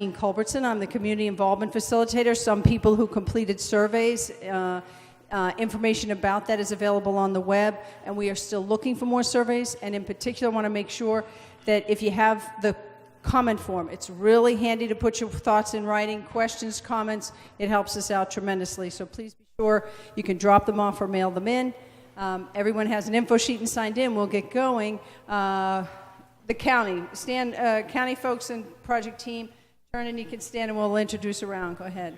Culbertson. I'm the community involvement facilitator. Some people who completed surveys, information about that is available on the web, and we are still looking for more surveys. And in particular, I want to make sure that if you have the comment form, it's really handy to put your thoughts in writing, questions, comments. It helps us out tremendously. So please be sure you can drop them off or mail them in. Everyone has an info sheet and signed in. We'll get going. The county, county folks and project team, turn and you can stand and we'll introduce around. Go ahead.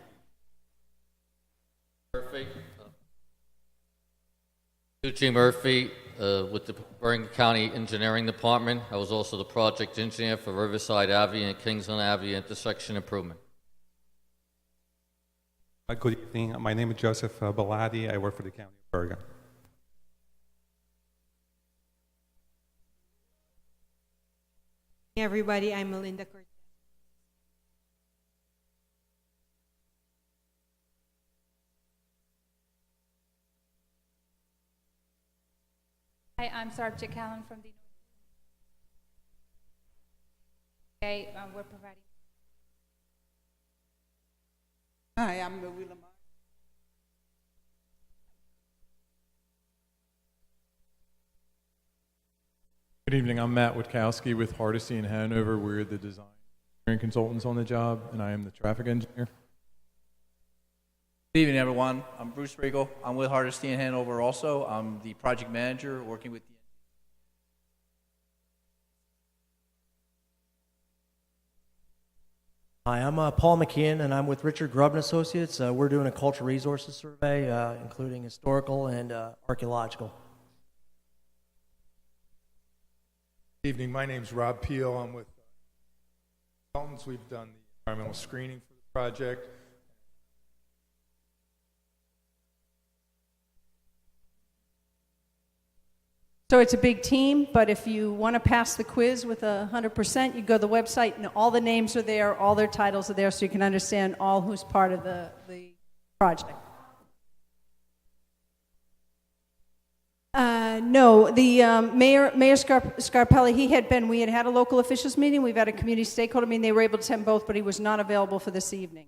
Murphy. G. Murphy with the Bergen County Engineering Department. I was also the project engineer for Riverside Ave and Kingsland Ave intersection improvement. Good evening. My name is Joseph Baladi. I work for the County of Bergen. Hey everybody, I'm Melinda Cortez. Hi, I'm Sarabjit Callan from the Okay, we're providing. Hi, I'm Louie Lamar. Good evening. I'm Matt Witkowski with Hardesty in Hanover. We're the design consultants on the job, and I am the traffic engineer. Good evening, everyone. I'm Bruce Riegel. I'm with Hardesty in Hanover also. I'm the project manager working with the Hi, I'm Paul McKeon, and I'm with Richard Grubb and Associates. We're doing a cultural resources survey, including historical and archaeological. Good evening. My name's Rob Peel. I'm with consultants. We've done the environmental screening for the project. So it's a big team, but if you want to pass the quiz with 100%, you go to the website and all the names are there, all their titles are there, so you can understand all who's part of the project. No, the Mayor Scarpelli, we had a local officials meeting, we've had a community stakeholder meeting, they were able to attend both, but he was not available for this evening.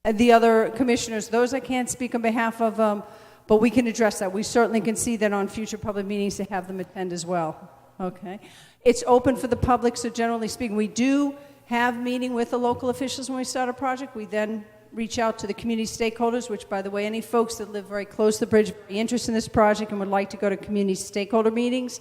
The other commissioners, those I can't speak on behalf of, but we can address that. We certainly can see that on future public meetings to have them attend as well. Okay. It's open for the public, so generally speaking, we do have meeting with the local officials when we start a project. We then reach out to the community stakeholders, which, by the way, any folks that live very close to the bridge are interested in this project and would like to go to community stakeholder meetings.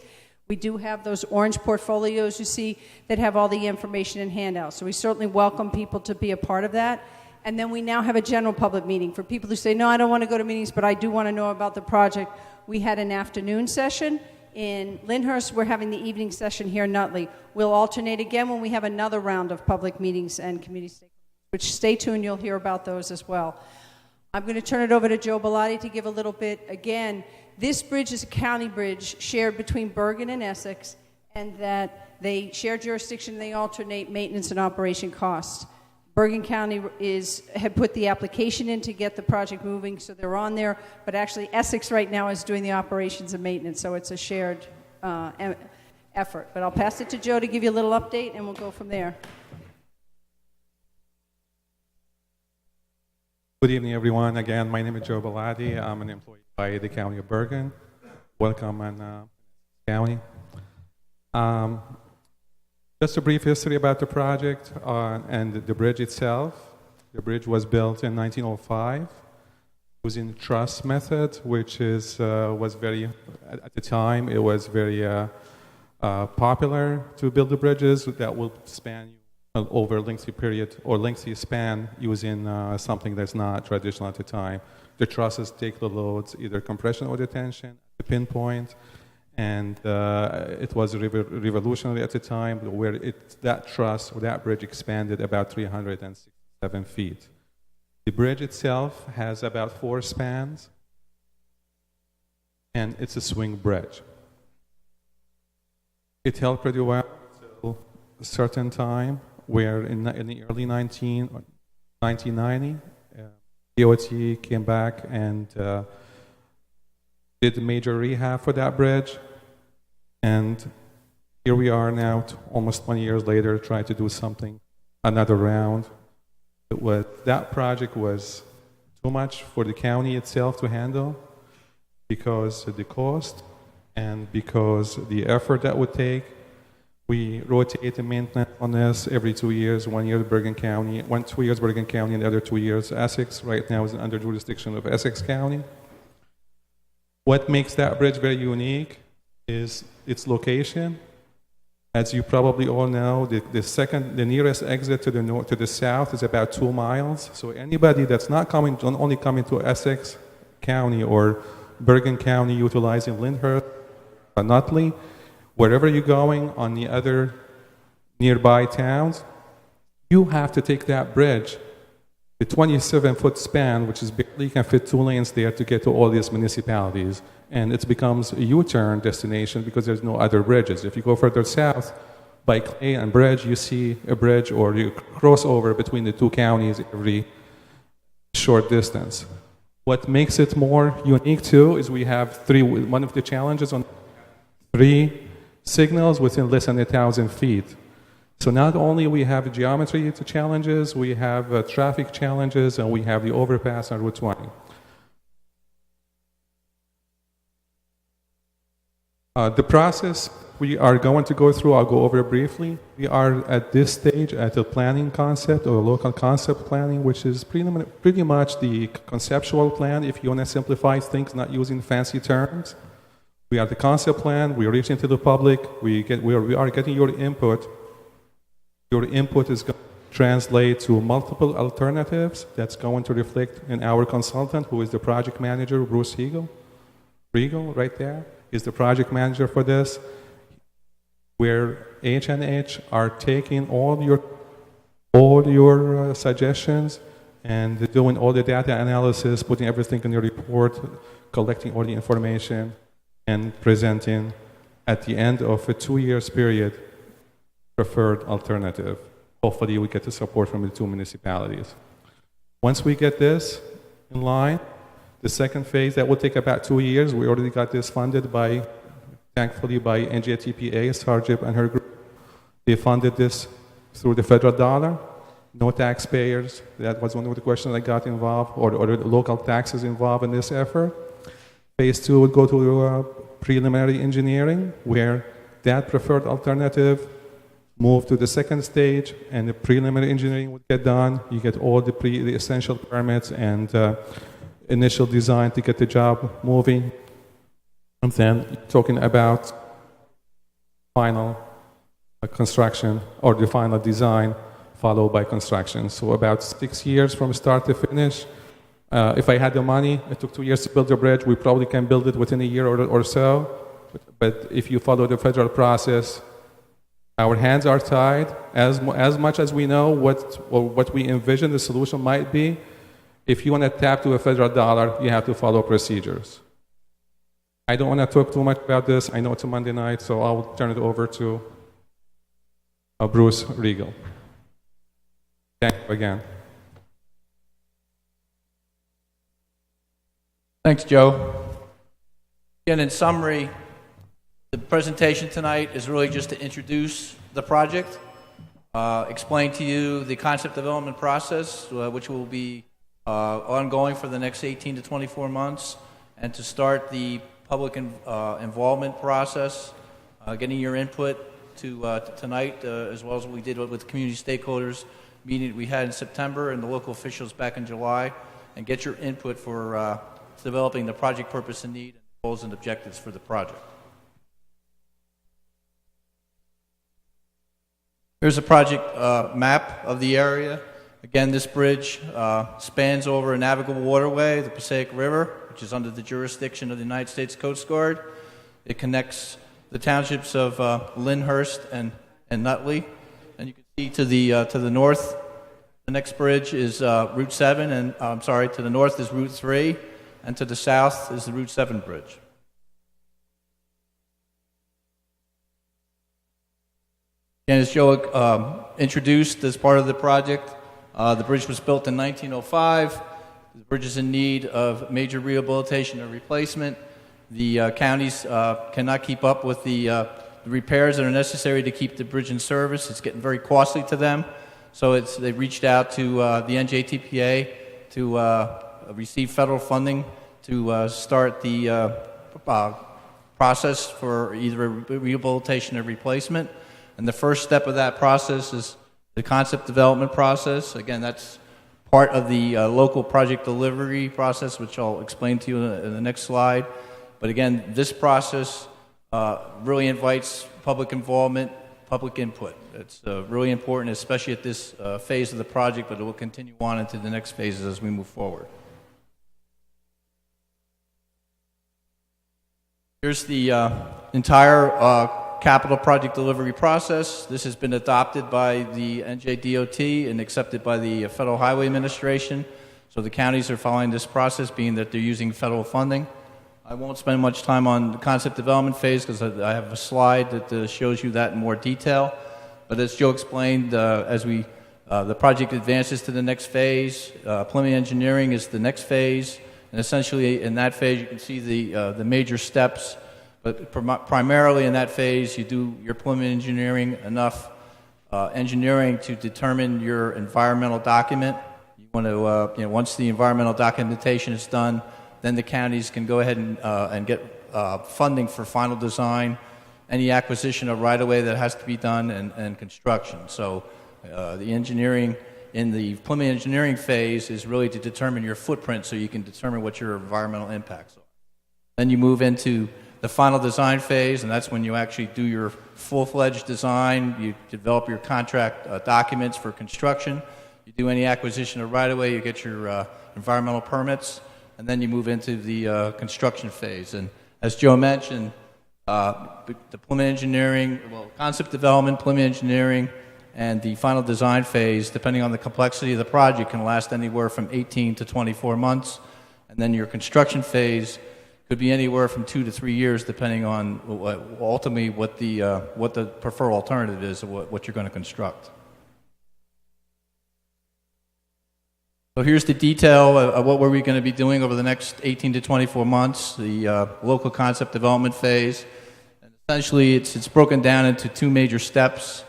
We do have those orange portfolios you see that have all the information and handouts. So we certainly welcome people to be a part of that. And then we now have a general public meeting for people who say, no, I don't want to go to meetings, but I do want to know about the project. We had an afternoon session in Lyndhurst. We're having the evening session here in Nutley. We'll alternate again when we have another round of public meetings and community stakeholders, which stay tuned, you'll hear about those as well. I'm going to turn it over to Joe Bellotti to give a little bit. Again, this bridge is a county bridge shared between Bergen and Essex, and that they share jurisdiction, they alternate maintenance and operation costs. Bergen County had put the application in to get the project moving, so they're on there, but actually Essex right now is doing the operations and maintenance, so it's a shared effort. But I'll pass it to Joe to give you a little update, and we'll go from there. Good evening, everyone. Again, my name is Joe Baladi. I'm an employee by the County of Bergen. Welcome, and County. Just a brief history about the project and the bridge itself. The bridge was built in 1905 using the truss method, which was very, at the time, it was very popular to build the bridges that will span over a lengthy period or lengthy span using something that's not traditional at the time. The trusses take the loads, either compression or detention, the pinpoint. And it was revolutionary at the time, where that truss or that bridge expanded about 367 feet. The bridge itself has about 4 spans, and it's a swing bridge. It held pretty well until a certain time, where in the early 1990, DOT came back and did major rehab for that bridge, and Here we are now, almost 20 years later, trying to do something, another round. That project was too much for the county itself to handle because of the cost and because the effort that would take. We rotate the maintenance on this every 2 years, 1 year Bergen County, 2 years Bergen County, and the other 2 years Essex. Right now is under jurisdiction of Essex County. What makes that bridge very unique is its location. As you probably all know, the nearest exit to the north, to the south is about 2 miles. So anybody that's not only coming to Essex County or Bergen County utilizing Lyndhurst or Nutley, wherever you're going on the other nearby towns, you have to take that bridge, the 27-foot span, which is barely can fit 2 lanes there to get to all these municipalities. And it becomes a U-turn destination because there's no other bridges. If you go further south by Clay and Bridge, you see a bridge or you cross over between the 2 counties every short distance. What makes it more unique too is we have one of the challenges on 3 signals within less than 1,000 feet. So not only we have geometry challenges, we have traffic challenges, and we have the overpass on Route 20. The process we are going to go through, I'll go over it briefly. We are at this stage at the planning concept or local concept planning, which is pretty much the conceptual plan, if you want to simplify things, not using fancy terms. We have the concept plan, we are reaching to the public, we are getting your input. Your input is going to translate to multiple alternatives that's going to reflect in our consultant, who is the project manager, Bruce Regal, right there, is the project manager for this, where H&H are taking all your suggestions and doing all the data analysis, putting everything in your report, collecting all the information, and presenting at the end of a 2 years period preferred alternative. Hopefully we get the support from the 2 municipalities. Once we get this in line, the second phase, that will take about 2 years. We already got this funded thankfully by NJTPA, Sarjip and her group. They funded this through the federal dollar, no taxpayers. That was one of the questions that got involved, or the local taxes involved in this effort. Phase 2 would go to preliminary engineering, where that preferred alternative moved to the second stage, and the preliminary engineering would get done. You get all the essential permits and initial design to get the job moving. And then talking about final construction or the final design followed by construction. So about 6 years from start to finish. If I had the money, it took 2 years to build the bridge. We probably can build it within a year or so. But if you follow the federal process, our hands are tied. As much as we know what we envision the solution might be, if you want to tap to a federal dollar, you have to follow procedures. I don't want to talk too much about this. I know it's a Monday night, so I'll turn it over to Bruce Regal. Thank you again. Thanks, Joe. Again, in summary, the presentation tonight is really just to introduce the project, explain to you the concept development process, which will be ongoing for the next 18 to 24 months, and to start the public involvement process, getting your input to tonight, as well as what we did with the community stakeholders meeting we had in September and the local officials back in July, and get your input for developing the project purpose and need and goals and objectives for the project. Here's a project map of the area. Again, this bridge spans over a navigable waterway, the Passaic River, which is under the jurisdiction of the United States Coast Guard. It connects the townships of Lyndhurst and Nutley. And you can see to the north, the next bridge is Route 7, and to the north is Route 3, and to the south is the Route 7 bridge. And as Joe introduced as part of the project, the bridge was built in 1905. The bridge is in need of major rehabilitation or replacement. The counties cannot keep up with the the repairs that are necessary to keep the bridge in service. It's getting very costly to them. So they reached out to the NJTPA to receive federal funding to start the process for either rehabilitation or replacement. And the first step of that process is the concept development process. Again, that's part of the local project delivery process, which I'll explain to you in the next slide. But again, this process really invites public involvement, public input. It's really important, especially at this phase of the project, but it will continue on into the next phases as we move forward. Here's the entire capital project delivery process. This has been adopted by the NJDOT and accepted by the Federal Highway Administration. So the counties are following this process, being that they're using federal funding. I won't spend much time on the concept development phase because I have a slide that shows you that in more detail. But as Joe explained, as the project advances to the next phase, preliminary engineering is the next phase. And essentially in that phase, you can see the major steps. But primarily in that phase, you do your preliminary engineering, enough engineering to determine your environmental document. You want to, once the environmental documentation is done, then the counties can go ahead and get funding for final design, any acquisition of right-of-way that has to be done, and construction. So the engineering in the preliminary engineering phase is really to determine your footprint so you can determine what your environmental impacts are. Then you move into the final design phase, and that's when you actually do your full-fledged design. You develop your contract documents for construction. You do any acquisition of right-of-way, you get your environmental permits, and then you move into the construction phase. And as Joe mentioned, the preliminary engineering, concept development, preliminary engineering, and the final design phase, depending on the complexity of the project, can last anywhere from 18 to 24 months. And then your construction phase could be anywhere from 2 to 3 years, depending on ultimately what the preferred alternative is, or what you're going to construct. So here's the detail of what we're going to be doing over the next 18 to 24 months, the local concept development phase. And essentially, it's broken down into two major steps,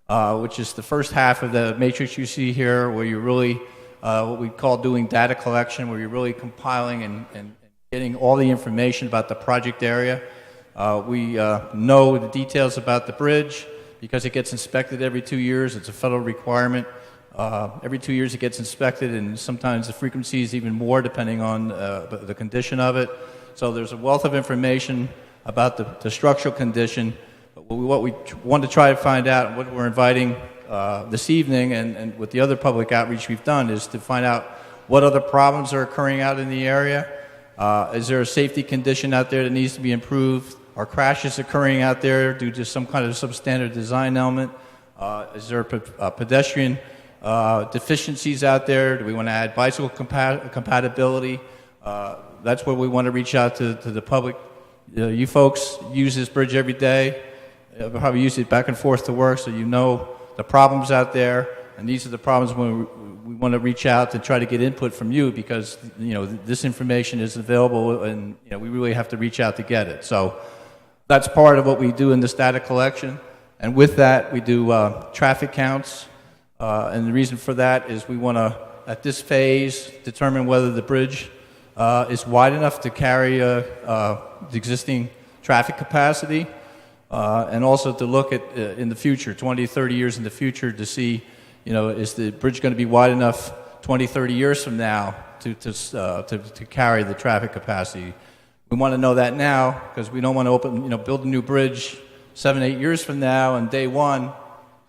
which is the first half of the matrix you see here, where you're really, what we call doing data collection, where you're really compiling and getting all the information about the project area. We know the details about the bridge because it gets inspected every 2 years. It's a federal requirement. Every 2 years it gets inspected, and sometimes the frequency is even more depending on the condition of it. So there's a wealth of information about the structural condition. But what we want to try to find out, and what we're inviting this evening and with the other public outreach we've done, is to find out what other problems are occurring out in the area. Is there a safety condition out there that needs to be improved? Are crashes occurring out there due to some kind of substandard design element? Is there a pedestrian deficiencies out there? Do we want to add bicycle compatibility? That's where we want to reach out to the public. You folks use this bridge every day. Probably use it back and forth to work, so you know the problems out there. And these are the problems when we want to reach out to try to get input from you, because this information is available, and we really have to reach out to get it. So that's part of what we do in this data collection. And with that, we do traffic counts. And the reason for that is we want to, at this phase, determine whether the bridge is wide enough to carry the existing traffic capacity, and also to look at in the future, 20, 30 years in the future, to see, is the bridge going to be wide enough 20, 30 years from now to carry the traffic capacity. We want to know that now, because we don't want to build a new bridge 7, 8 years from now, and day one,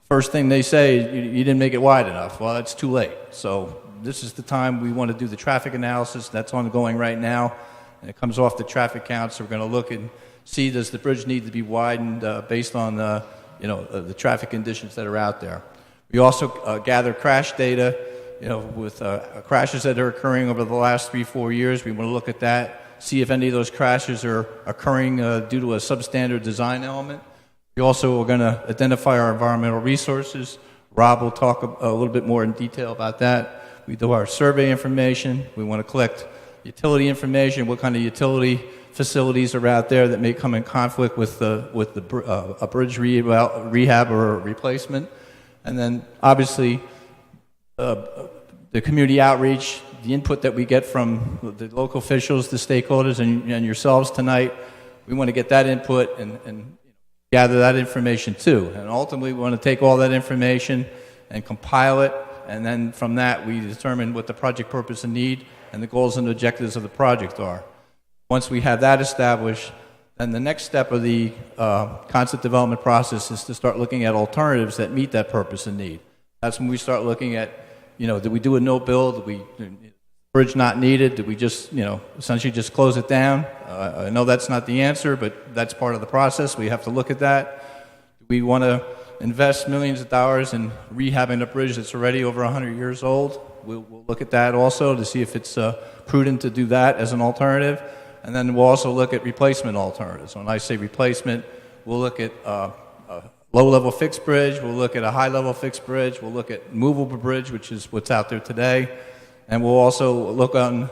first thing they say, you didn't make it wide enough. Well, it's too late. So this is the time we want to do the traffic analysis. That's ongoing right now, and it comes off the traffic count. So we're going to look and see, does the bridge need to be widened based on the traffic conditions that are out there. We also gather crash data, with crashes that are occurring over the last 3-4 years. We want to look at that, see if any of those crashes are occurring due to a substandard design element. We also are going to identify our environmental resources. Rob will talk a little bit more in detail about that. We do our survey information. We want to collect utility information, what kind of utility facilities are out there that may come in conflict with a bridge rehab or replacement. And then obviously the community outreach, the input that we get from the local officials, the stakeholders, and yourselves tonight, we want to get that input and gather that information too. And ultimately we want to take all that information and compile it, and then from that we determine what the project purpose and need and the goals and objectives of the project are. Once we have that established, then the next step of the concept development process is to start looking at alternatives that meet that purpose and need. That's when we start looking at, did we do a no build? Bridge not needed? Did we just, essentially just close it down? I know that's not the answer, but that's part of the process. We have to look at that. Do we want to invest millions of dollars in rehabbing a bridge that's already over 100 years old? We'll look at that also to see if it's prudent to do that as an alternative. And then we'll also look at replacement alternatives. When I say replacement, we'll look at a low-level fixed bridge, we'll look at a high-level fixed bridge, we'll look at movable bridge, which is what's out there today, and we'll also look on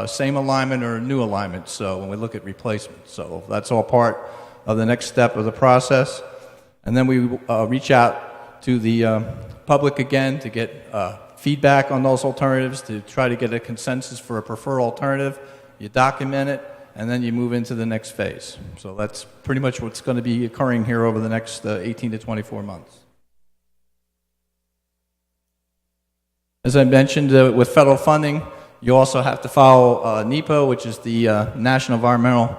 same alignment or new alignment, so when we look at replacement. So that's all part of the next step of the process. And then we reach out to the public again to get feedback on those alternatives, to try to get a consensus for a preferred alternative. You document it, and then you move into the next phase. So that's pretty much what's going to be occurring here over the next 18 to 24 months. As I mentioned, with federal funding, you also have to follow NEPA, which is the National Environmental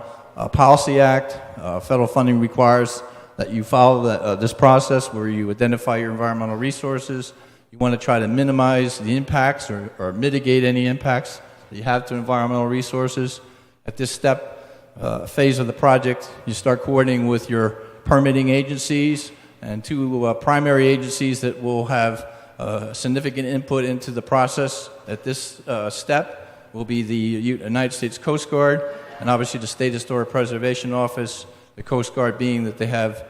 Policy Act. Federal funding requires that you follow this process where you identify your environmental resources. You want to try to minimize the impacts or mitigate any impacts that you have to environmental resources. At this phase of the project, you start coordinating with your permitting agencies and two primary agencies that will have significant input into the process at this step will be the United States Coast Guard and obviously the State Historic Preservation Office, the Coast Guard being that they have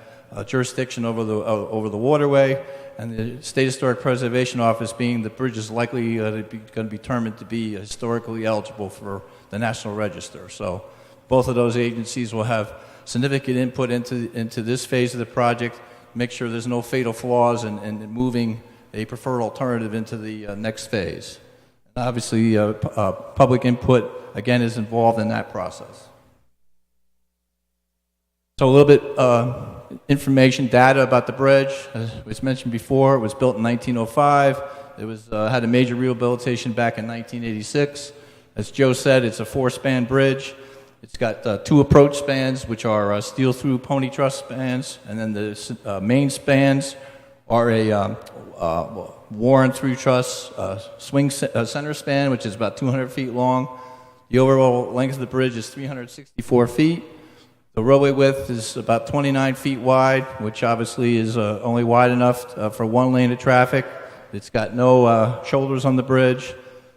jurisdiction over the waterway, and the State Historic Preservation Office being the bridge is likely going to be determined to be historically eligible for the National Register. So both of those agencies will have significant input into this phase of the project, make sure there's no fatal flaws in moving a preferred alternative into the next phase. And obviously, public input, again, is involved in that process. So a little bit information, data about the bridge. As was mentioned before, it was built in 1905. It was had a major rehabilitation back in 1986. As Joe said, it's a 4-span bridge. It's got 2 approach spans, which are steel-through pony truss spans, and then the main spans are a worn through truss swing center span, which is about 200 feet long. The overall length of the bridge is 364 feet. The roadway width is about 29 feet wide, which obviously is only wide enough for 1 lane of traffic. It's got no shoulders on the bridge.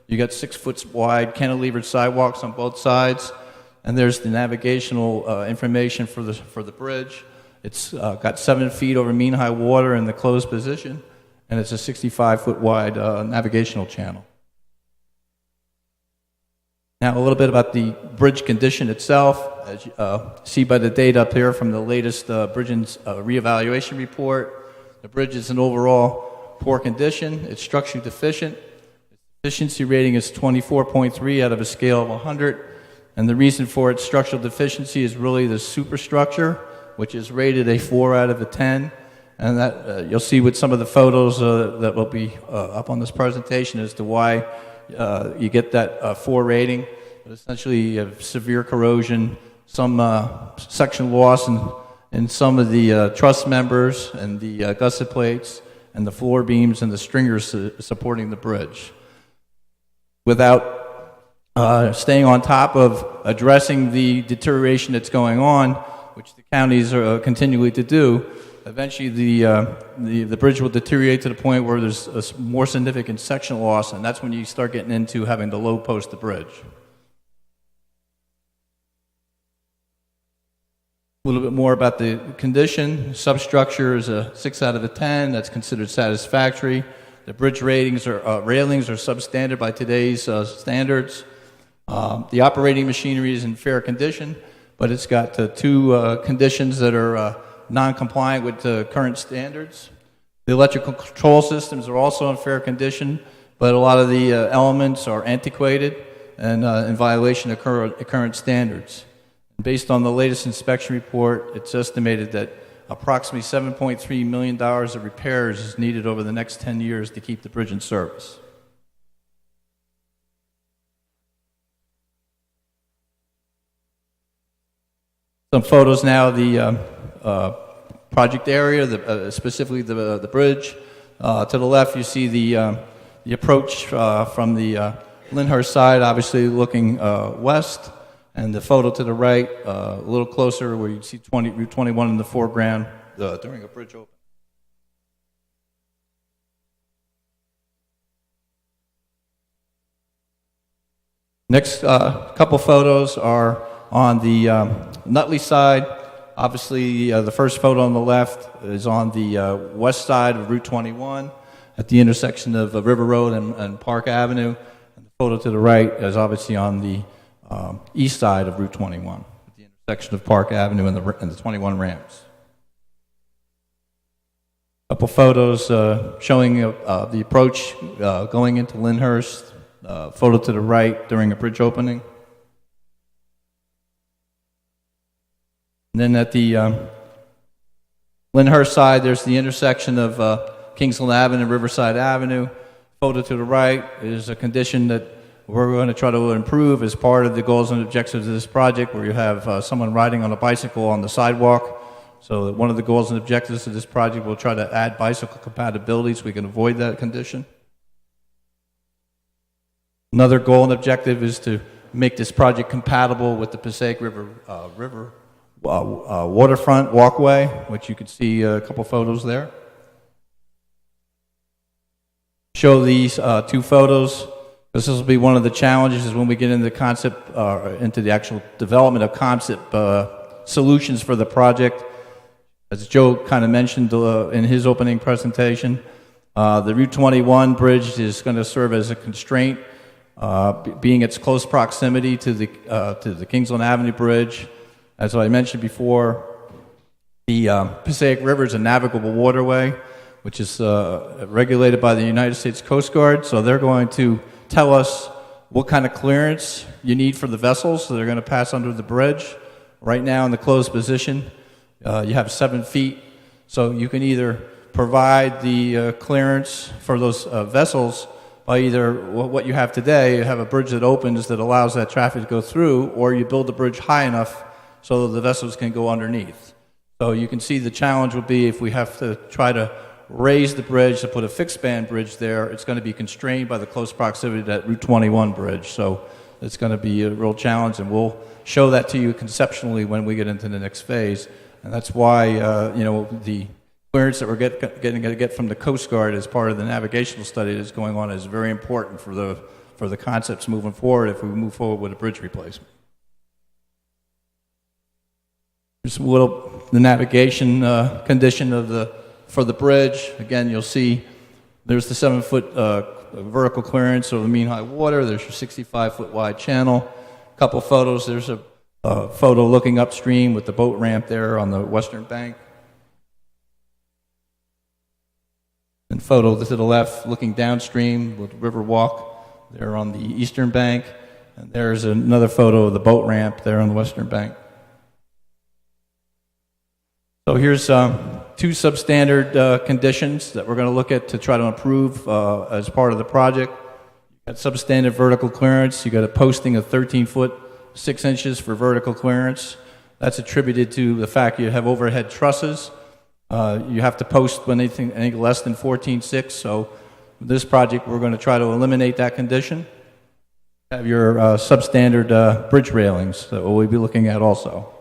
You got 6 foot wide cantilevered sidewalks on both sides, and there's the navigational information for the bridge. It's got 7 feet over mean high water in the closed position, and it's a 65 foot wide navigational channel. Now a little bit about the bridge condition itself. As you see by the data up here from the latest bridge reevaluation report, the bridge is in overall poor condition. It's structurally deficient. Its efficiency rating is 24.3 out of a scale of 100, and the reason for its structural deficiency is really the superstructure, which is rated a 4 out of a 10, and that you'll see with some of the photos that will be up on this presentation as to why you get that 4 rating. But essentially, you have severe corrosion, some section loss in some of the truss members and the gusset plates and the floor beams and the stringers supporting the bridge. Without staying on top of addressing the deterioration that's going on, which the counties are continually to do, eventually the bridge will deteriorate to the point where there's a more significant section loss, and that's when you start getting into having to low post the bridge. A little bit more about the condition. Substructure is a 6 out of a 10. That's considered satisfactory. The bridge railings are substandard by today's standards. The operating machinery is in fair condition. but it's got two conditions that are non-compliant with the current standards. The electrical control systems are also in fair condition, but a lot of the elements are antiquated and in violation of current standards. Based on the latest inspection report, it's estimated that approximately $7.3 million of repairs is needed over the next 10 years to keep the bridge in service. Some photos now of the project area, specifically the bridge. To the left, you see the approach from the Lyndhurst side, obviously looking west, and the photo to the right, a little closer, where you see Route 21 in the foreground during a bridge opening. Next couple photos are on the Nutley side. Obviously, the first photo on the left is on the west side of Route 21 at the intersection of River Road and Park Avenue. And the photo to the right is obviously on the east side of Route 21 at the intersection of Park Avenue and the 21 ramps. A couple photos showing the approach going into Lyndhurst. Photo to the right during a bridge opening. And then at the Lyndhurst side, there's the intersection of Kingsland Ave and Riverside Avenue. Photo to the right is a condition that we're going to try to improve as part of the goals and objectives of this project, where you have someone riding on a bicycle on the sidewalk. So one of the goals and objectives of this project, we'll try to add bicycle compatibility so we can avoid that condition. Another goal and objective is to make this project compatible with the Passaic River waterfront walkway, which you can see a couple photos there. Show these two photos. This will be one of the challenges is when we get into the concept, into the actual development of concept solutions for the project. As Joe kind of mentioned in his opening presentation, the Route 21 bridge is going to serve as a constraint, being its close proximity to the Kingsland Avenue Bridge. As I mentioned before, the Passaic River is a navigable waterway, which is regulated by the United States Coast Guard. So they're going to tell us what kind of clearance you need for the vessels. So they're going to pass under the bridge. Right now in the closed position, you have 7 feet. So you can either provide the clearance for those vessels by either what you have today, you have a bridge that opens that allows that traffic to go through, or you build the bridge high enough so that the vessels can go underneath. So you can see the challenge would be if we have to try to raise the bridge to put a fixed span bridge there, it's going to be constrained by the close proximity to that Route 21 bridge. So it's going to be a real challenge, and we'll show that to you conceptually when we get into the next phase. And that's why, the clearance that we're going to get from the Coast Guard as part of the navigational study that's going on is very important for the concepts moving forward if we move forward with a bridge replacement. Here's the navigation condition for the bridge. Again, you'll see there's the 7-foot vertical clearance over the mean high water. There's your 65-foot wide channel. A couple photos. There's a photo looking upstream with the boat ramp there on the western bank. And photo to the left looking downstream with River Walk there on the eastern bank. And there's another photo of the boat ramp there on the western bank. So here's 2 substandard conditions that we're going to look at to try to improve as part of the project. You've got substandard vertical clearance. You've got a posting of 13 foot 6 inches for vertical clearance. That's attributed to the fact you have overhead trusses. You have to post when anything less than 14.6. So with this project, we're going to try to eliminate that condition. Have your substandard bridge railings that we'll be looking at also.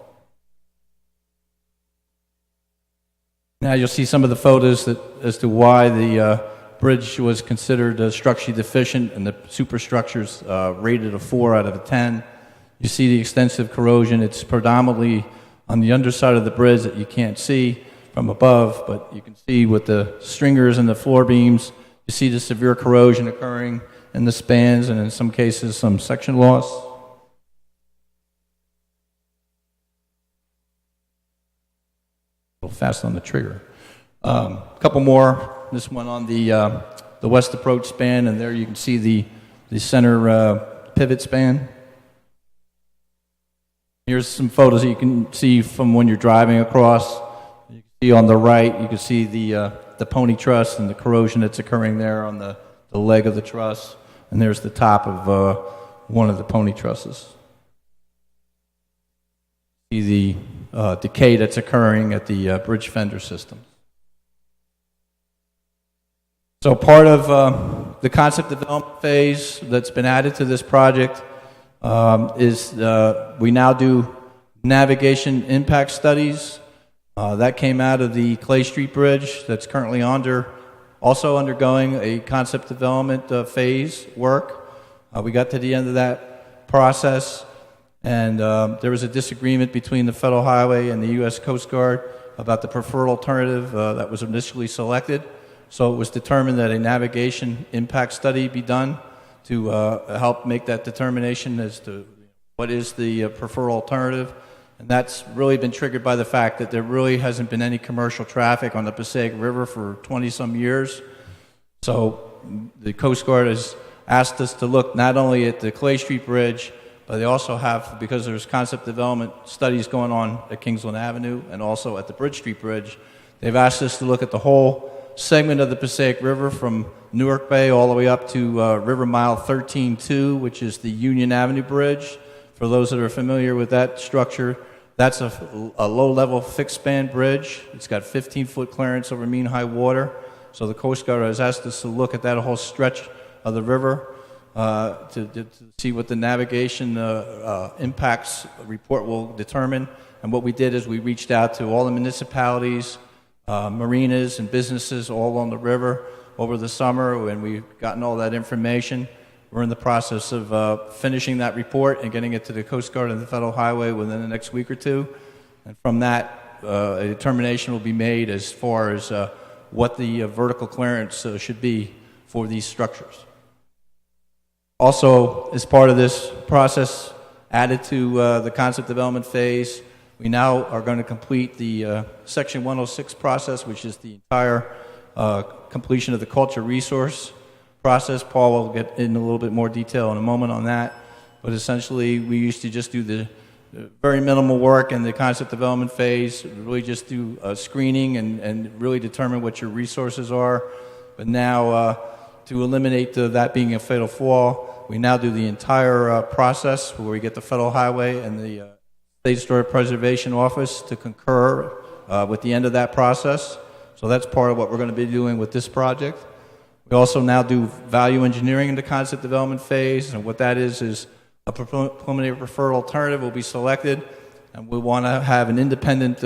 Now you'll see some of the photos as to why the bridge was considered structurally deficient and the superstructure's rated a 4 out of a 10. You see the extensive corrosion. It's predominantly on the underside of the bridge that you can't see from above, but you can see with the stringers and the floor beams, you see the severe corrosion occurring in the spans and in some cases some section loss. fast on the trigger. A couple more. This one on the west approach span, and there you can see the center pivot span. Here's some photos that you can see from when you're driving across. You can see on the right, you can see the pony truss and the corrosion that's occurring there on the leg of the truss. And there's the top of one of the pony trusses. See the decay that's occurring at the bridge fender system. So part of the concept development phase that's been added to this project is we now do navigation impact studies. That came out of the Clay Street Bridge that's currently also undergoing a concept development phase work. We got to the end of that process, and there was a disagreement between the Federal Highway and the U.S. Coast Guard about the preferred alternative that was initially selected. So it was determined that a navigation impact study be done to help make that determination as to what is the preferred alternative. And that's really been triggered by the fact that there really hasn't been any commercial traffic on the Passaic River for 20-some years. So the Coast Guard has asked us to look not only at the Clay Street Bridge, but they also have, because there's concept development studies going on at Kingsland Avenue and also at the Bridge Street Bridge, they've asked us to look at the whole segment of the Passaic River from Newark Bay all the way up to River Mile 13-2, which is the Union Avenue Bridge. For those that are familiar with that structure, that's a low-level fixed-span bridge. It's got 15-foot clearance over mean high water. So the Coast Guard has asked us to look at that whole stretch of the river to see what the navigation impacts report will determine. And what we did is we reached out to all the municipalities, marinas and businesses all along the river over the summer, and we've gotten all that information. We're in the process of finishing that report and getting it to the Coast Guard and the Federal Highway within the next week or two. And from that, a determination will be made as far as what the vertical clearance should be for these structures. Also, as part of this process, added to the concept development phase, we now are going to complete the Section 106 process, which is the entire completion of the culture resource process. Paul will get in a little bit more detail in a moment on that. But essentially, we used to just do the very minimal work in the concept development phase, really just do screening and really determine what your resources are. But now, to eliminate that being a fatal flaw, we now do the entire process where we get the Federal Highway and the State Historic Preservation Office to concur with the end of that process. So that's part of what we're going to be doing with this project. We also now do value engineering in the concept development phase, and what that is a preliminary preferred alternative will be selected, and we want to have an independent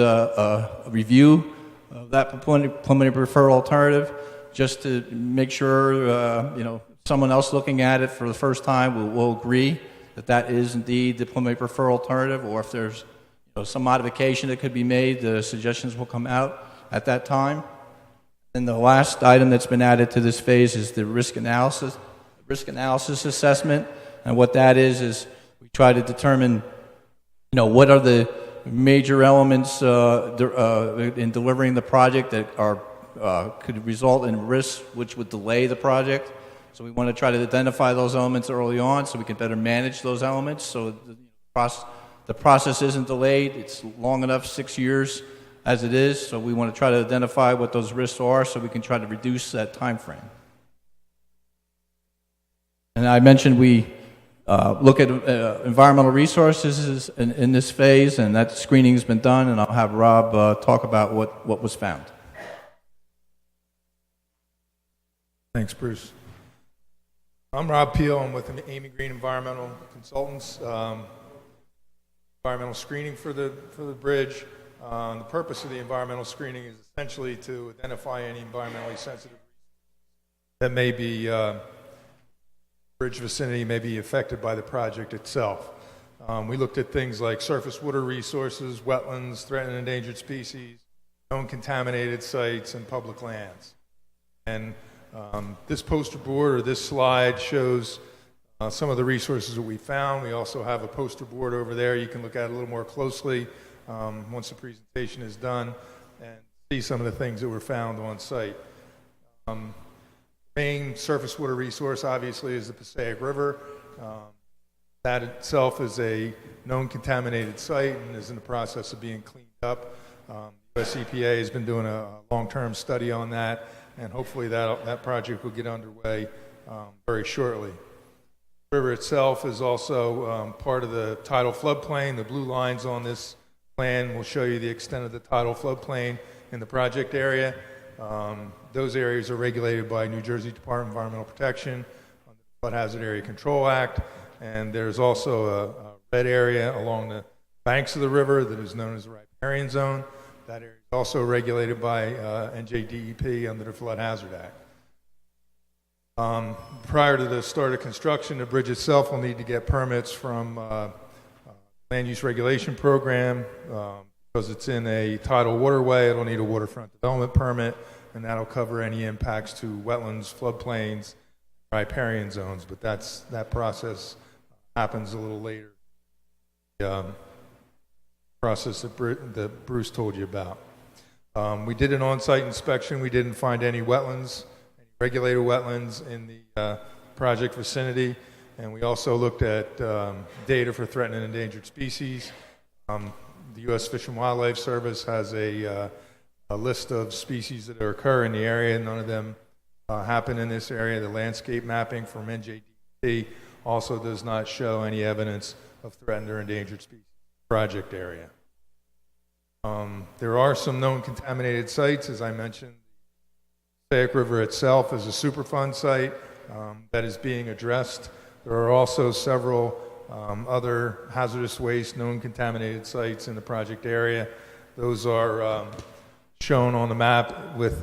review of that preliminary preferred alternative, just to make sure someone else looking at it for the first time will agree that that is indeed the preliminary preferred alternative, or if there's some modification that could be made, the suggestions will come out at that time. And the last item that's been added to this phase is the risk analysis assessment. And what that is we try to determine, what are the major elements in delivering the project that could result in risks which would delay the project. So we want to try to identify those elements early on so we can better manage those elements. So the process isn't delayed. It's long enough, 6 years as it is. So we want to try to identify what those risks are so we can try to reduce that time frame. And I mentioned we look at environmental resources in this phase, and that screening has been done, and I'll have Rob talk about what was found. Thanks, Bruce. I'm Rob Peel. I'm with Amy Green Environmental Consultants. Environmental screening for the bridge. The purpose of the environmental screening is essentially to identify any environmentally sensitive that may be bridge vicinity may be affected by the project itself. We looked at things like surface water resources, wetlands, threatened and endangered species, known contaminated sites, and public lands. And this poster board or this slide shows some of the resources that we found. We also have a poster board over there you can look at a little more closely once the presentation is done. and see some of the things that were found on site. Main surface water resource, obviously, is the Passaic River. That itself is a known contaminated site and is in the process of being cleaned up. US EPA has been doing a long-term study on that, and hopefully that project will get underway very shortly. The river itself is also part of the tidal floodplain. The blue lines on this plan will show you the extent of the tidal floodplain in the project area. Those areas are regulated by New Jersey Department of Environmental Protection under the Flood Hazard Area Control Act, and there's also a red area along the banks of the river that is known as the riparian zone. That area is also regulated by NJDEP under the Flood Hazard Act. Prior to the start of construction, the bridge itself will need to get permits from Land Use Regulation Program. Because it's in a tidal waterway, it'll need a waterfront development permit, and that'll cover any impacts to wetlands, floodplains, riparian zones, but that process happens a little later. The process that Bruce told you about. We did an on-site inspection. We didn't find any wetlands, any regulated wetlands in the project vicinity, and we also looked at data for threatened and endangered species. The U.S. Fish and Wildlife Service has a list of species that occur in the area. None of them happen in this area. The landscape mapping from NJDP also does not show any evidence of threatened or endangered species project area. There are some known contaminated sites. As I mentioned, the Passaic River itself is a Superfund site that is being addressed. There are also several other hazardous waste known contaminated sites in the project area. Those are shown on the map with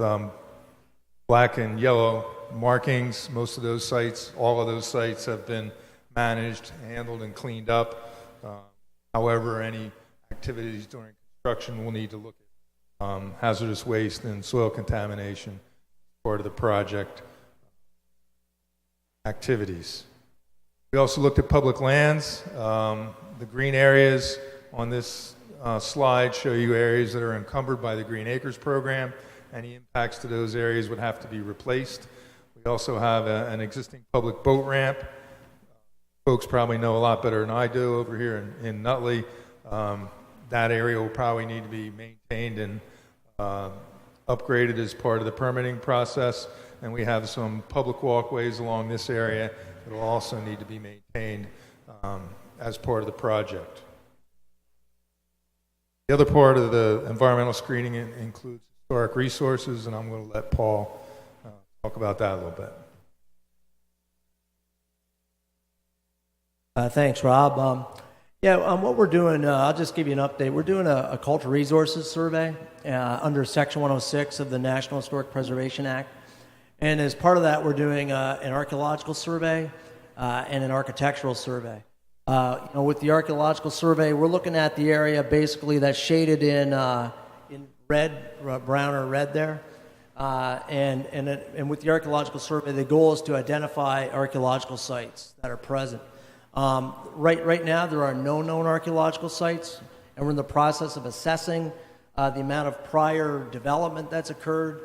black and yellow markings. Most of those sites, all of those sites have been managed, handled, and cleaned up. However, any activities during construction will need to look at hazardous waste and soil contamination as part of the project activities. We also looked at public lands. The green areas on this slide show you areas that are encumbered by the Green Acres program. Any impacts to those areas would have to be replaced. We also have an existing public boat ramp. Folks probably know a lot better than I do over here in Nutley. That area will probably need to be maintained and upgraded as part of the permitting process. And we have some public walkways along this area that will also need to be maintained as part of the project. The other part of the environmental screening includes historic resources, and I'm going to let Paul talk about that a little bit. Thanks, Rob. What we're doing, I'll just give you an update. We're doing a cultural resources survey under Section 106 of the National Historic Preservation Act. And as part of that, we're doing an archaeological survey and an architectural survey. With the archaeological survey, we're looking at the area basically that's shaded in red, brown or red there. And with the archaeological survey, the goal is to identify archaeological sites that are present. Right now, there are no known archaeological sites, and we're in the process of assessing the amount of prior development that's occurred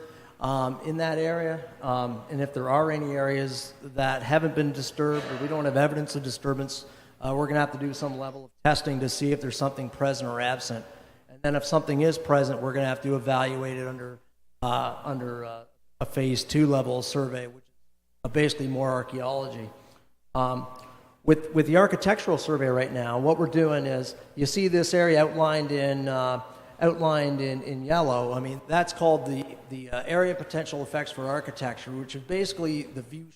in that area, and if there are any areas that haven't been disturbed or we don't have evidence of disturbance, we're going to have to do some level of testing to see if there's something present or absent. And then if something is present, we're going to have to evaluate it under a phase 2 level survey, which is basically more archaeology. With the architectural survey right now, what we're doing is, you see this area outlined in yellow. I mean, that's called the area of potential effects for architecture, which is basically the view.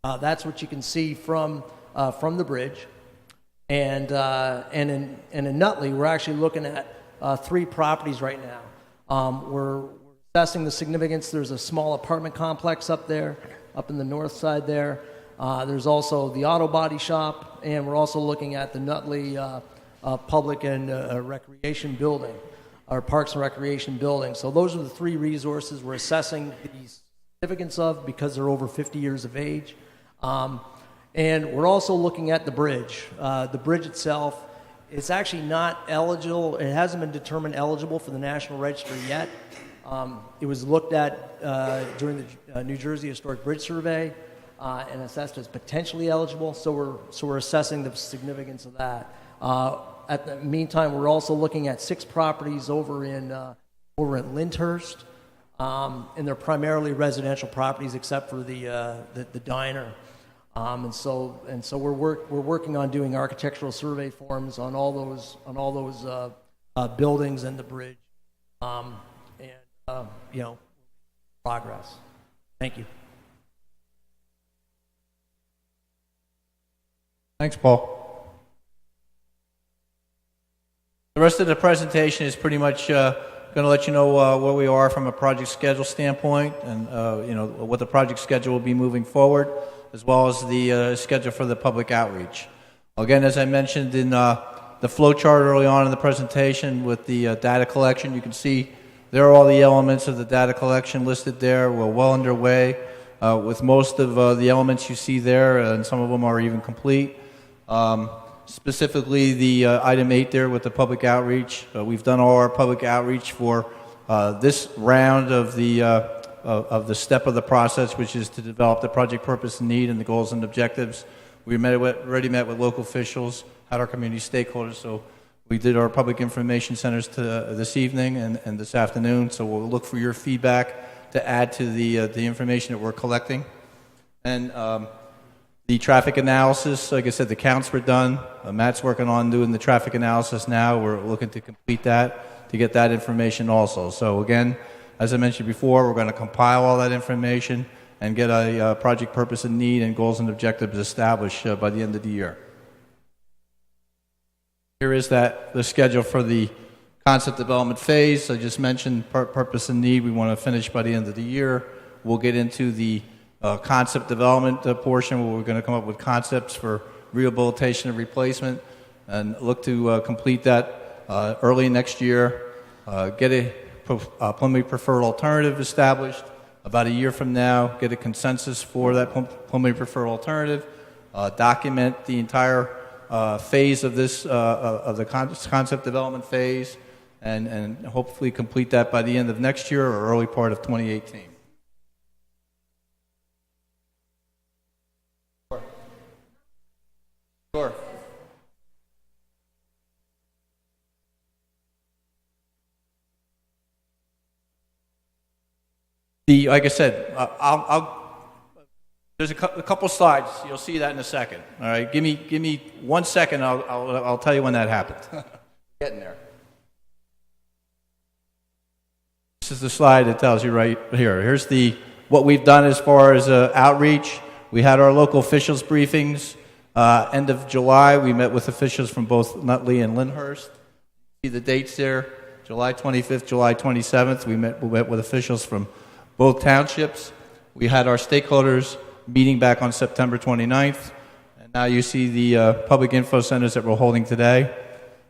That's what you can see from the bridge. And in Nutley, we're actually looking at 3 properties right now. We're assessing the significance. There's a small apartment complex up there, up in the north side there. There's also the auto body shop, and we're also looking at the Nutley Public and Recreation Building, our Parks and Recreation Building. So those are the 3 resources we're assessing the significance of because they're over 50 years of age. And we're also looking at the bridge. The bridge itself It's actually not eligible. It hasn't been determined eligible for the National Register yet. It was looked at during the New Jersey Historic Bridge Survey and assessed as potentially eligible. So we're assessing the significance of that. At the meantime, we're also looking at 6 properties over in Lyndhurst, and they're primarily residential properties except for the diner. And so we're working on doing architectural survey forms on all those buildings and the bridge, progress. Thank you. Thanks, Paul. The rest of the presentation is pretty much going to let you know where we are from a project schedule standpoint, and what the project schedule will be moving forward, as well as the schedule for the public outreach. Again, as I mentioned in the flow chart early on in the presentation with the data collection, you can see there are all the elements of the data collection listed there. We're well underway with most of the elements you see there, and some of them are even complete. Specifically, the item 8 there with the public outreach. We've done all our public outreach for this round of the step of the process, which is to develop the project purpose and need and the goals and objectives. We already met with local officials, had our community stakeholders, so we did our public information centers this evening and this afternoon, so we'll look for your feedback to add to the information that we're collecting. And the traffic analysis, like I said, the counts were done. Matt's working on doing the traffic analysis now. We're looking to complete that, to get that information also. So again, as I mentioned before, we're going to compile all that information and get a project purpose and need and goals and objectives established by the end of the year. Here is the schedule for the concept development phase. I just mentioned purpose and need. We want to finish by the end of the year. We'll get into the concept development portion where we're going to come up with concepts for rehabilitation and replacement and look to complete that early next year. Get a preliminary preferred alternative established about a year from now, get a consensus for that preliminary preferred alternative, document the entire phase of this of the concept development phase, and hopefully complete that by the end of next year or early part of 2018. Sure. Like I said, there's a couple slides. You'll see that in a second. All right, give me 1 second. I'll tell you when that happened. Getting there. This is the slide that tells you right here. Here's what we've done as far as outreach. We had our local officials briefings. End of July, we met with officials from both Nutley and Lyndhurst. See the dates there, July 25th, July 27th. We met with officials from both townships. We had our stakeholders meeting back on September 29th. And now you see the public info centers that we're holding today.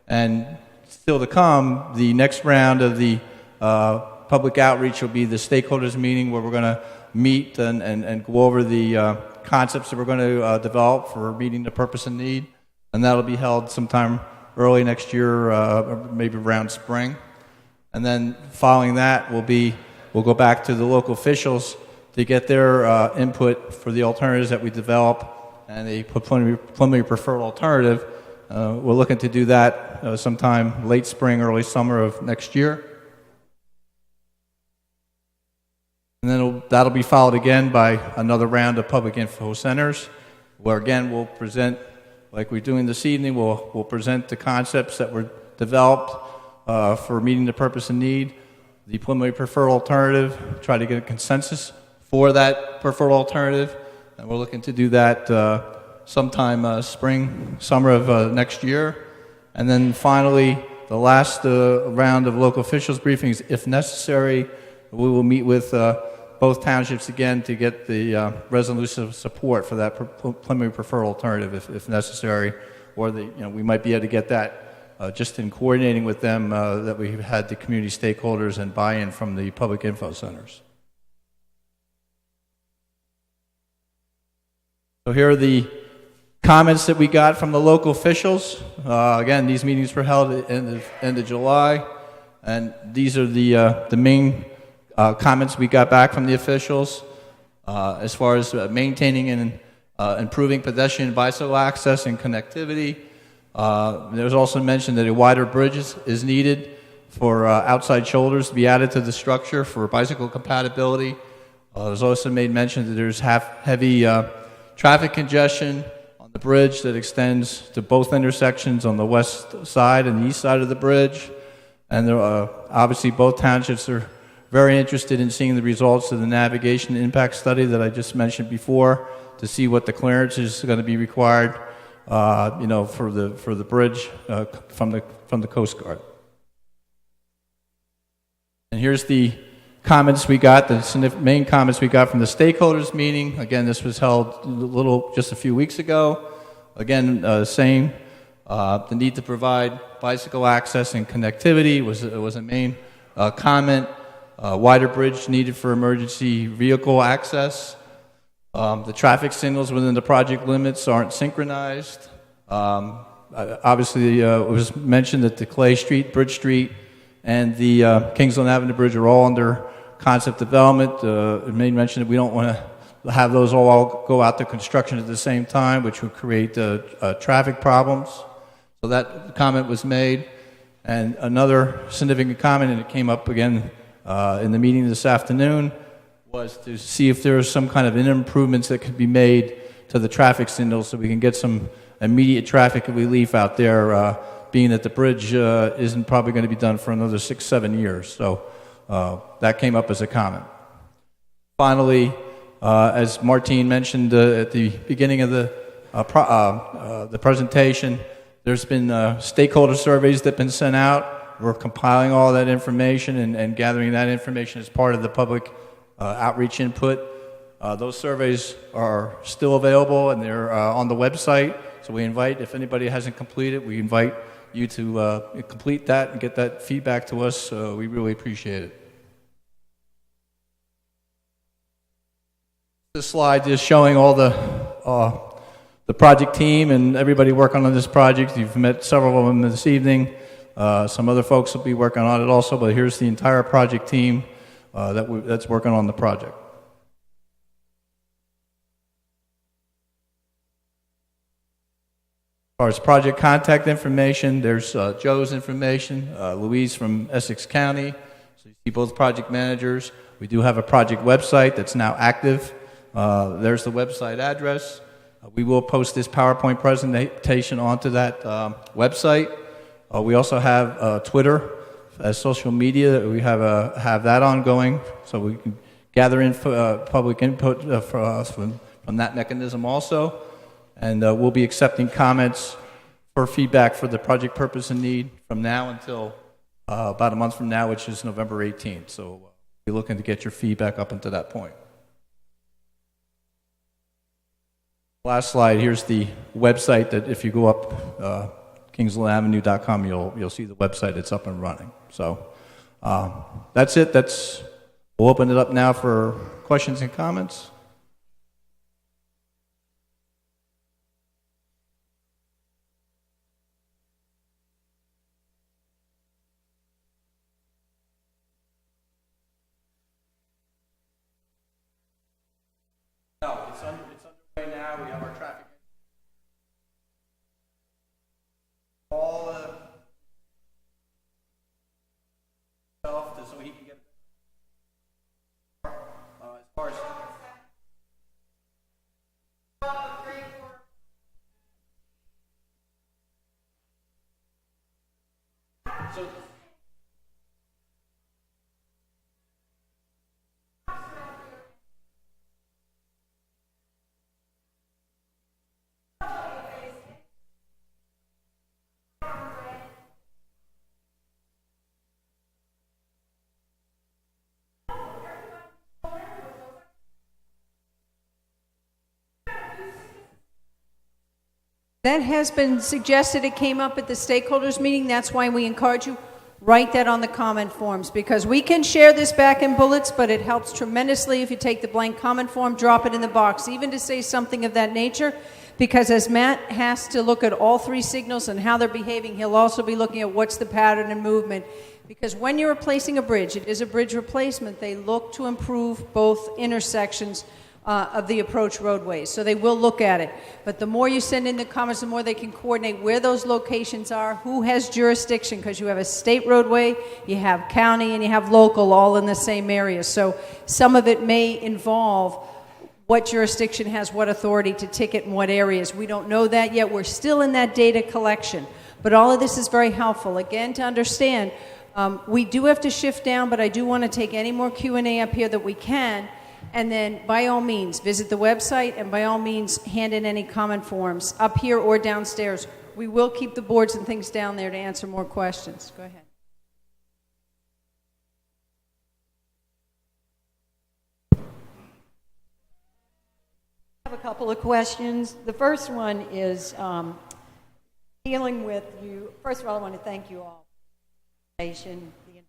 And still to come, the next round of the public outreach will be the stakeholders meeting where we're going to meet and go over the concepts that we're going to develop for meeting the purpose and need, and that'll be held sometime early next year, maybe around spring. And then following that, we'll go back to the local officials to get their input for the alternatives that we develop and a preliminary preferred alternative. We're looking to do that sometime late spring, early summer of next year. And then that'll be followed again by another round of public info centers, where again we'll present, like we're doing this evening, we'll present the concepts that were developed for meeting the purpose and need, the preliminary preferred alternative, try to get a consensus for that preferred alternative, and we're looking to do that sometime summer of next year. And then finally, the last round of local officials briefings, if necessary, we will meet with both townships again to get the resolution of support for that preliminary preferred alternative if necessary, or we might be able to get that just in coordinating with them that we've had the community stakeholders and buy-in from the public info centers. So here are the comments that we got from the local officials. Again, these meetings were held at the end of July, and these are the main comments we got back from the officials as far as maintaining and improving pedestrian and bicycle access and connectivity. There was also mentioned that a wider bridge is needed for outside shoulders to be added to the structure for bicycle compatibility. There's also made mention that there's heavy traffic congestion on the bridge that extends to both intersections on the west side and the east side of the bridge. And obviously both townships are very interested in seeing the results of the navigation impact study that I just mentioned before to see what the clearance is going to be required, for the bridge from the Coast Guard. And here's the comments we got, the main comments we got from the stakeholders meeting. Again, this was held just a few weeks ago. Again, same. The need to provide bicycle access and connectivity was a main comment. Wider bridge needed for emergency vehicle access. The traffic signals within the project limits aren't synchronized. Obviously, it was mentioned that the Clay Street, Bridge Street, and the Kingsland Avenue Bridge are all under concept development. It made mention that we don't want to have those all go out to construction at the same time, which would create traffic problems. So that comment was made. And another significant comment, and it came up again in the meeting this afternoon, was to see if there are some kind of improvements that could be made to the traffic signals so we can get some immediate traffic relief out there, being that the bridge isn't probably going to be done for another 6-7 years. So that came up as a comment. Finally, as Martine mentioned at the beginning of the presentation, there's been stakeholder surveys that have been sent out. We're compiling all that information and gathering that information as part of the public outreach input. Those surveys are still available and they're on the website. So we invite, if anybody hasn't completed, we invite you to complete that and get that feedback to us. We really appreciate it. This slide is showing all the project team and everybody working on this project. You've met several of them this evening. Some other folks will be working on it also, but here's the entire project team that's working on the project. As far as project contact information, there's Joe's information, Louise from Essex County. So you see both project managers. We do have a project website that's now active. There's the website address. We will post this PowerPoint presentation onto that website. We also have Twitter as social media. We have that ongoing, so we can gather public input for us from that mechanism also. And we'll be accepting comments for feedback for the project purpose and need from now until about a month from now, which is November 18th. So we're looking to get your feedback up until that point. Last slide, here's the website that if you go up kingslandavenue.com, you'll see the website that's up and running. So that's it. We'll open it up now for questions and comments. No, it's underway now. We have our traffic. All so he can get as far as so. That has been suggested. It came up at the stakeholders meeting. That's why we encourage you, write that on the comment forms, because we can share this back in bullets, but it helps tremendously if you take the blank comment form, drop it in the box, even to say something of that nature, Because as Matt has to look at all three signals and how they're behaving, he'll also be looking at what's the pattern and movement. Because when you're replacing a bridge, it is a bridge replacement, they look to improve both intersections of the approach roadways. So they will look at it. But the more you send in the comments, the more they can coordinate where those locations are, who has jurisdiction, because you have a state roadway, you have county, and you have local all in the same area. So some of it may involve what jurisdiction has what authority to ticket in what areas. We don't know that yet. We're still in that data collection. But all of this is very helpful. Again, to understand, we do have to shift down, but I do want to take any more Q&A up here that we can. And then, by all means, visit the website, and by all means, hand in any comment forms up here or downstairs. We will keep the boards and things down there to answer more questions. Go ahead. I have a couple of questions. The first one is dealing with you. First of all, I want to thank you all for the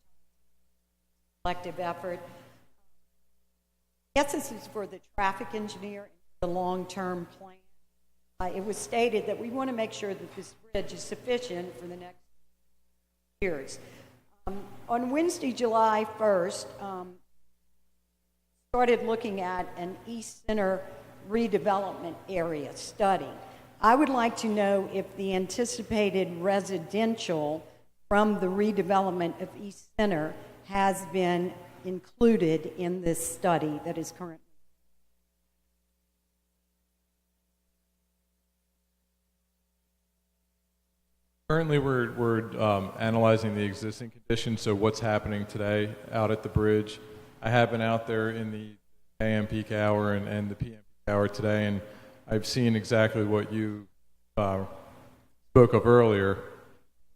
collective effort. Yes, this is for the traffic engineer and the long-term plan. It was stated that we want to make sure that this bridge is sufficient for the next years. On Wednesday, July 1st, started looking at an East Center redevelopment area study. I would like to know if the anticipated residential from the redevelopment of East Center has been included in this study that is currently. Currently, we're analyzing the existing conditions, so what's happening today out at the bridge. I have been out there in the AM peak hour and the PM peak hour today, and I've seen exactly what you spoke of earlier.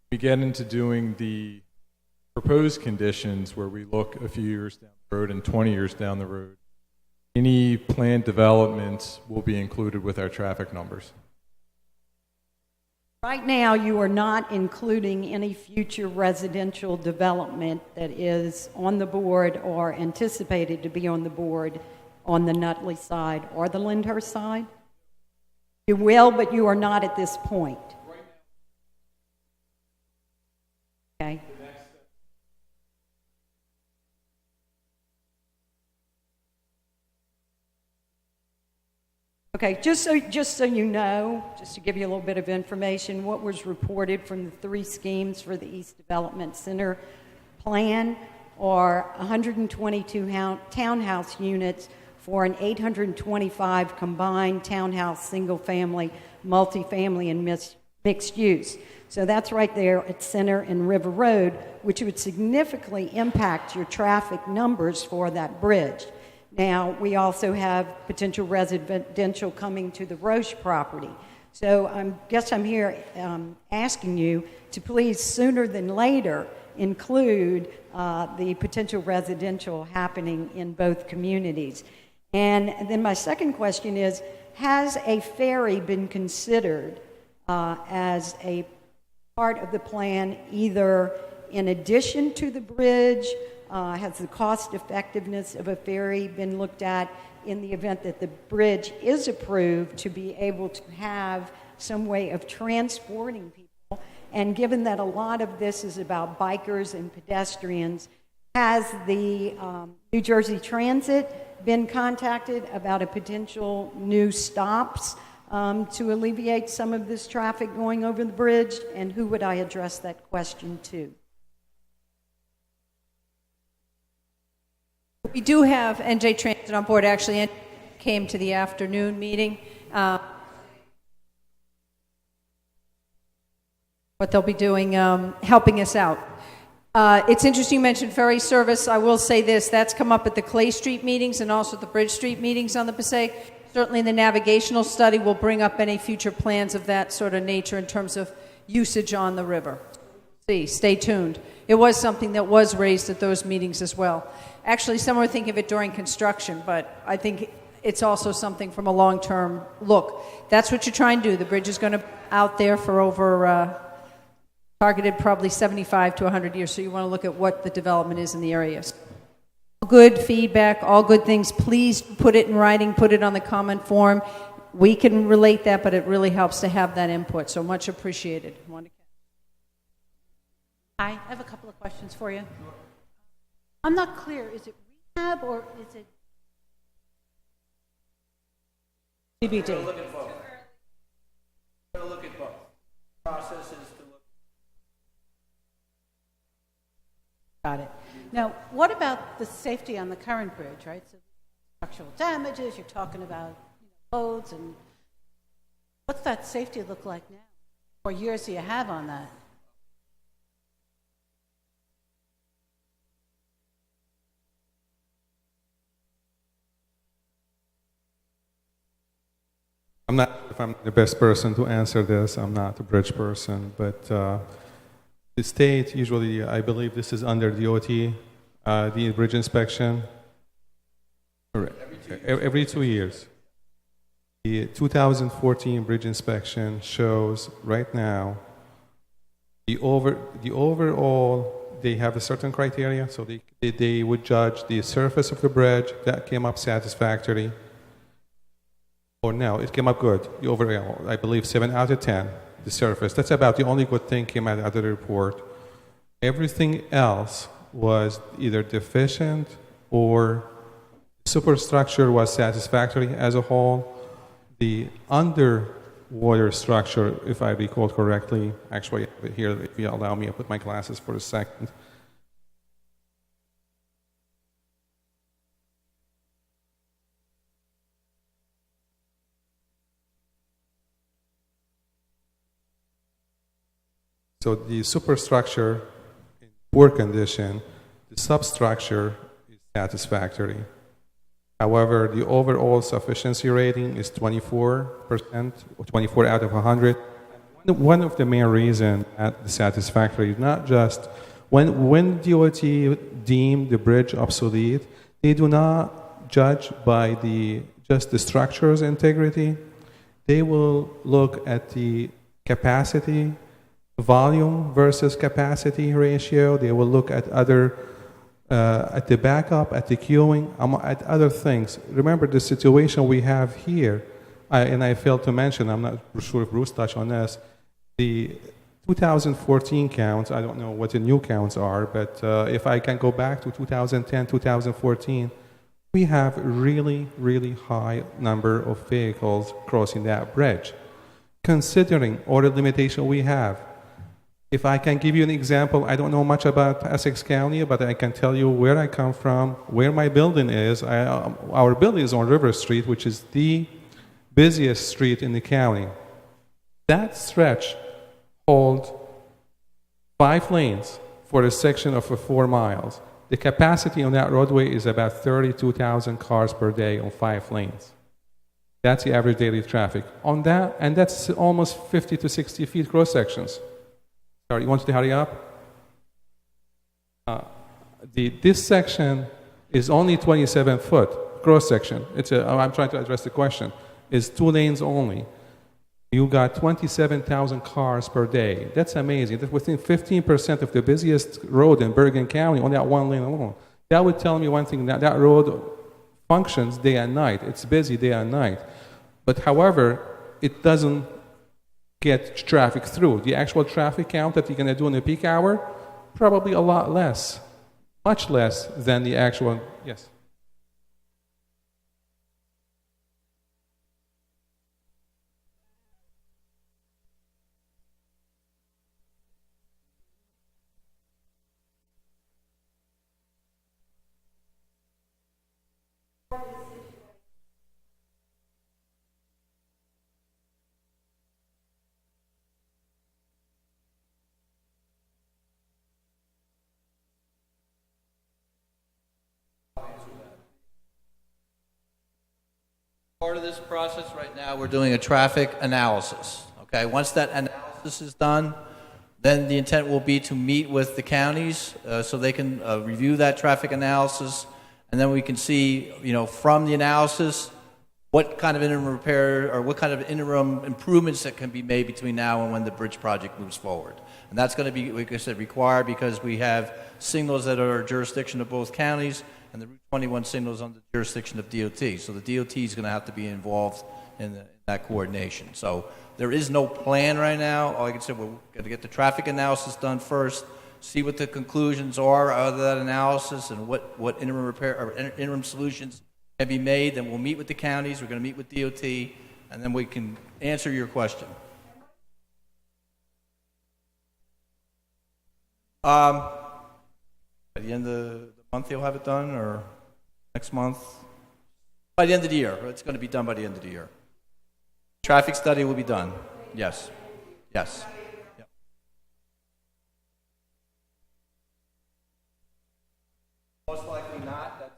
We get into doing the proposed conditions where we look a few years down the road and 20 years down the road. Any planned developments will be included with our traffic numbers. Right now, you are not including any future residential development that is on the board or anticipated to be on the board on the Nutley side or the Lyndhurst side? You will, but you are not at this point. Okay. Okay, just so you know, just to give you a little bit of information, what was reported from the three schemes for the East Development Center plan are 122 townhouse units for an 825 combined townhouse, single-family, multifamily, and mixed use. So that's right there at Center and River Road, which would significantly impact your traffic numbers for that bridge. Now, we also have potential residential coming to the Roche property. So I guess I'm here asking you to please, sooner than later, include the potential residential happening in both communities. And then my second question is, has a ferry been considered as a part of the plan, either in addition to the bridge? Has the cost effectiveness of a ferry been looked at in the event that the bridge is approved to be able to have some way of transporting people? And given that a lot of this is about bikers and pedestrians, has the New Jersey Transit been contacted about a potential new stops to alleviate some of this traffic going over the bridge? And who would I address that question to? We do have NJ Transit on board. Actually, came to the afternoon meeting. What they'll be doing, helping us out. It's interesting you mentioned ferry service. I will say this, that's come up at the Clay Street meetings and also the Bridge Street meetings on the Passaic. Certainly the navigational study will bring up any future plans of that sort of nature in terms of usage on the river. Stay tuned. It was something that was raised at those meetings as well. Actually, some were thinking of it during construction, but I think it's also something from a long-term look. That's what you're trying to do. The bridge is going to be out there for over, targeted probably 75 to 100 years, so you want to look at what the development is in the areas. Good feedback, all good things. Please put it in writing, put it on the comment form. we can relate that, but it really helps to have that input, so much appreciated. Hi, I have a couple of questions for you. I'm not clear, is it rehab or is it CBD? We're going to look at both. Processes to look. Got it. Now, what about the safety on the current bridge, right? So structural damages, you're talking about loads, and what's that safety look like now? What years do you have on that? I'm not sure if I'm the best person to answer this. I'm not a bridge person, but the state usually, I believe this is under DOT, the bridge inspection. Every 2 years. The 2014 bridge inspection shows right now the overall, they have a certain criteria, so they would judge the surface of the bridge, that came up satisfactory. Or no, it came up good. The overall, I believe 7 out of 10, the surface. That's about the only good thing came out of the report. Everything else was either deficient or superstructure was satisfactory as a whole. The underwater structure, if I recall correctly, actually here, if you allow me, I'll put my glasses for a second. So the superstructure in poor condition, the substructure is satisfactory. However, the overall sufficiency rating is 24%, or 24 out of 100. One of the main reasons at the satisfactory is not just when DOT deem the bridge obsolete, they do not judge by just the structure's integrity. They will look at the capacity, volume versus capacity ratio. They will look at at the backup, at the queuing, at other things. Remember the situation we have here, and I failed to mention, I'm not sure if Bruce touched on this, the 2014 counts, I don't know what the new counts are, but if I can go back to 2010, 2014, we have a really, really high number of vehicles crossing that bridge. Considering all the limitation we have, if I can give you an example, I don't know much about Essex County, but I can tell you where I come from, where my building is. Our building is on River Street, which is the busiest street in the county. That stretch holds 5 lanes for a section of 4 miles. The capacity on that roadway is about 32,000 cars per day on 5 lanes. That's the average daily traffic. On that, and that's almost 50 to 60 feet cross sections. Sorry, you want to hurry up? This section is only 27 foot cross section. I'm trying to address the question. It's 2 lanes only. You got 27,000 cars per day. That's amazing. That's within 15% of the busiest road in Bergen County on that 1 lane alone. That would tell me one thing, that road functions day and night. It's busy day and night. But however, it doesn't get traffic through. The actual traffic count that you're going to do in the peak hour, probably a lot less, much less than the actual, yes. Part of this process right now, we're doing a traffic analysis. Okay, once that analysis is done, then the intent will be to meet with the counties so they can review that traffic analysis, and then we can see, from the analysis, what kind of interim repair or what kind of interim improvements that can be made between now and when the bridge project moves forward. And that's going to be, like I said, required because we have signals that are jurisdiction of both counties, and the Route 21 signals under the jurisdiction of DOT. So the DOT is going to have to be involved in the that coordination. So there is no plan right now. Like I said, we're going to get the traffic analysis done first, see what the conclusions are of that analysis and what interim repair or interim solutions can be made. Then we'll meet with the counties. We're going to meet with DOT, and then we can answer your question. By the end of the month, you'll have it done, or next month? By the end of the year. It's going to be done by the end of the year. Traffic study will be done. Yes. Yes. Yep. Most likely not. That's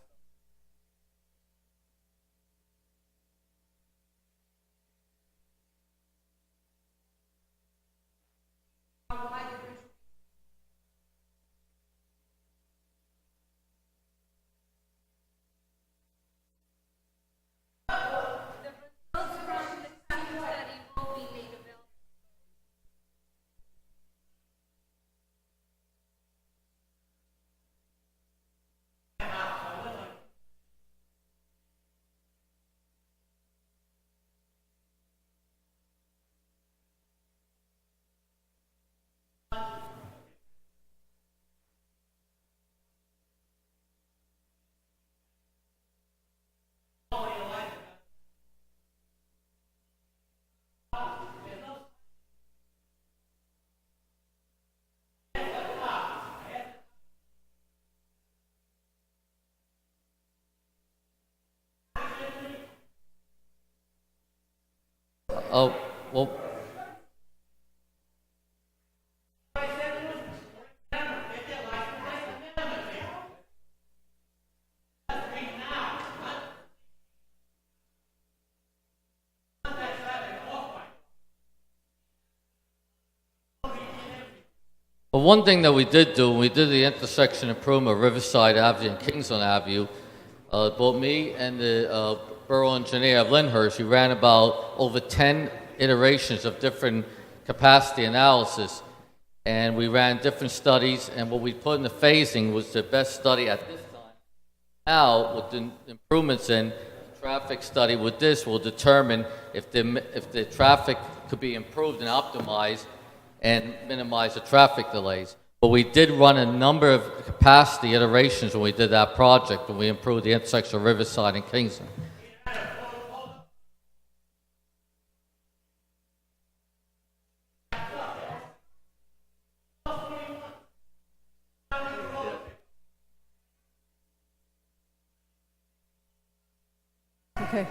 Oh, well, but one thing that we did do, we did the intersection improvement of Riverside Avenue and Kingsland Avenue. Both me and the borough engineer of Lyndhurst, we ran about over 10 iterations of different capacity analysis. And we ran different studies, and what we put in the phasing was the best study at this time. Now, with the improvements in traffic study with this, will determine if the traffic could be improved and optimized and minimize the traffic delays. But we did run a number of capacity iterations when we did that project, when we improved the intersection of Riverside and Kingsland. Okay.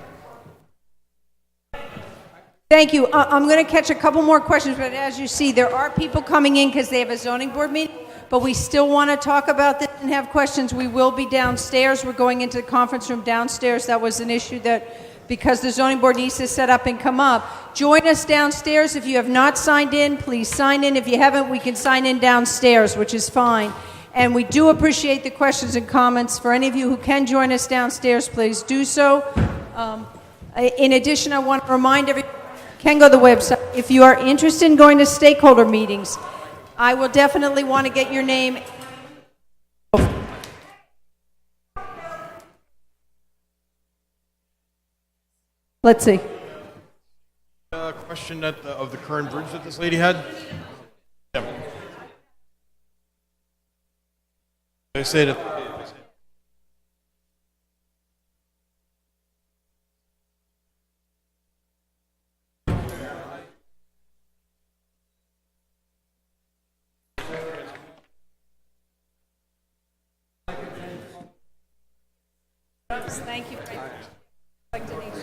Thank you. I'm going to catch a couple more questions, but as you see, there are people coming in because they have a zoning board meeting, but we still want to talk about this and have questions. We will be downstairs. We're going into the conference room downstairs. That was an issue that, because the zoning board needs to set up and come up. Join us downstairs. If you have not signed in, please sign in. If you haven't, we can sign in downstairs, which is fine. And we do appreciate the questions and comments. For any of you who can join us downstairs, please do so. In addition, I want to remind everyone, you can go to the website. If you are interested in going to stakeholder meetings, I will definitely want to get your name. Let's see. Question of the current bridge that this lady had. Yeah. They say that. Thank you.